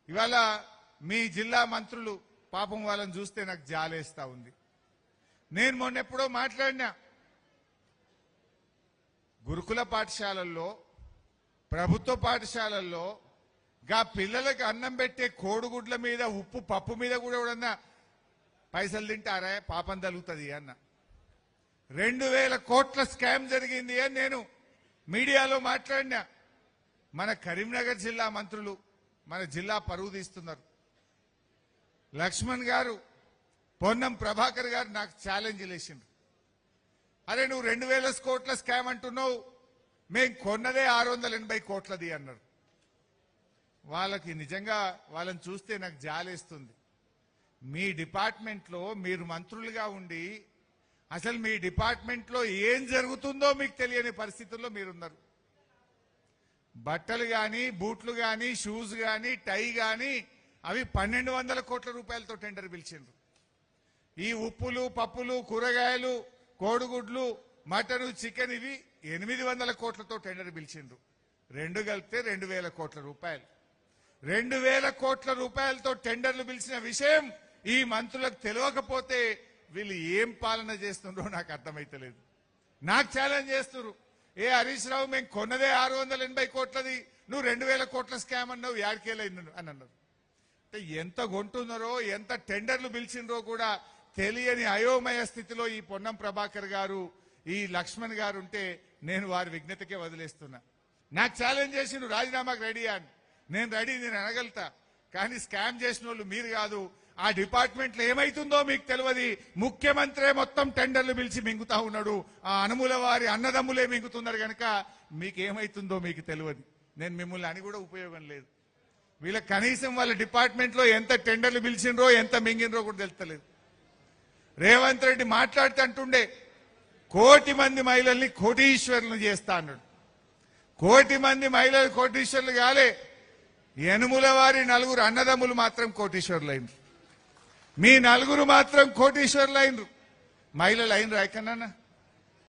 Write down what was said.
ఇవాళ మీ జిల్లా మంత్రులు పాపం వాళ్ళని చూస్తే నాకు జాలేస్తా ఉంది. నేను మొన్నెప్పుడో మాట్లాడినా, గురుకుల పాఠశాలల్లో ప్రభుత్వ పాఠశాలల్లో గా పిల్లలకు అన్నం పెట్టే కోడిగుడ్ల మీద ఉప్పు పప్పు మీద కూడా ఎవడన్నా పైసలు తింటారా, పాపం తగులుతుంది అన్న. 2000 కోట్ల స్కామ్ జరిగింది అని నేను మీడియాలో మాట్లాడినా. మన కరీంనగర్ జిల్లా మంత్రులు మన జిల్లా పరువు తీస్తున్నారు. లక్ష్మణ్ గారు, పొన్నం ప్రభాకర్ గారు నాకు ఛాలెంజ్ చేసిండ్రు. అరే నువ్వు 2000 కోట్ల స్కామ్ అంటున్నావు, మేం కొన్నదే 680 కోట్లది అన్నారు. వాళ్ళకి నిజంగా వాళ్ళని చూస్తే నాకు జాలేస్తుంది. మీ డిపార్ట్మెంట్లో మీరు మంత్రులుగా ఉండి అసలు మీ డిపార్ట్మెంట్లో ఏం జరుగుతుందో మీకు తెలియని పరిస్థితుల్లో మీరున్నారు. బట్టలు కానీ, బూట్లు కానీ, షూస్ కానీ, టై కానీ అవి 1200 కోట్ల రూపాయలతో టెండర్ పిలిచిండ్రు. ఈ ఉప్పులు, పప్పులు, కూరగాయలు, కోడిగుడ్లు, మటను, చికెన్ ఇవి 800 కోట్లతో టెండర్ పిలిచిండ్రు. రెండు కలిపితే 2000 కోట్ల రూపాయలు. 2000 కోట్ల రూపాయలతో టెండర్లు పిలిచిన విషయం ఈ మంత్రులకు తెలియకపోతే వీళ్ళు ఏం పాలన చేస్తుండ్రో నాకు అర్థమైతలేదు. నాకు ఛాలెంజ్ చేస్తున్నారు, ఏ హరీష్ రావు మేము కొన్నదే 680 కోట్లది, నువ్వు 2000 కోట్ల స్కామ్ అన్నావు, యాడికేలైంది అని అన్నారు. అంటే ఎంత కొంటున్నారో, ఎంత టెండర్లు పిలిచిండ్రో కూడా తెలియని అయోమయ స్థితిలో ఈ పొన్నం ప్రభాకర్ గారు, ఈ లక్ష్మణ్ గారు ఉంటే నేను వారి విజ్ఞతకే వదిలేస్తున్నా. నాకు ఛాలెంజ్ చేసిండు రాజీనామాకు రెడీ అని. నేను రెడీ, నేను అనగలుగుతా. కానీ స్కామ్ చేసిన వాళ్ళు మీరు కాదు. ఆ డిపార్ట్మెంట్లో ఏమైతుందో మీకు తెలియదు. ముఖ్యమంత్రే మొత్తం టెండర్లు పిలిచి మింగుతా ఉన్నాడు. ఆ అనుముల వారి అన్నదమ్ములే మింగుతున్నారు కనుక మీకేమైతుందో మీకు తెలియదు. నేను మిమ్మల్ని అని కూడా ఉపయోగం లేదు. వీళ్ళ కనీసం వాళ్ళ డిపార్ట్మెంట్లో ఎంత టెండర్లు పిలిచిండ్రో, ఎంత మింగినరో కూడా తెలుస్తలేదు. రేవంత్ రెడ్డి మాట్లాడితే అంటుండే 1 కోటి మంది మహిళల్ని కోటీశ్వరులను చేస్తా అన్నాడు. 1 కోటి మంది మహిళలు కోటీశ్వరులు కాలే, యనుముల వారి 4 అన్నదమ్ములు మాత్రం కోటీశ్వరులు అయినరు. మీ 4 మాత్రం కోటీశ్వరులు అయినరు. మహిళలు అయినరు ఎక్కడన్నా?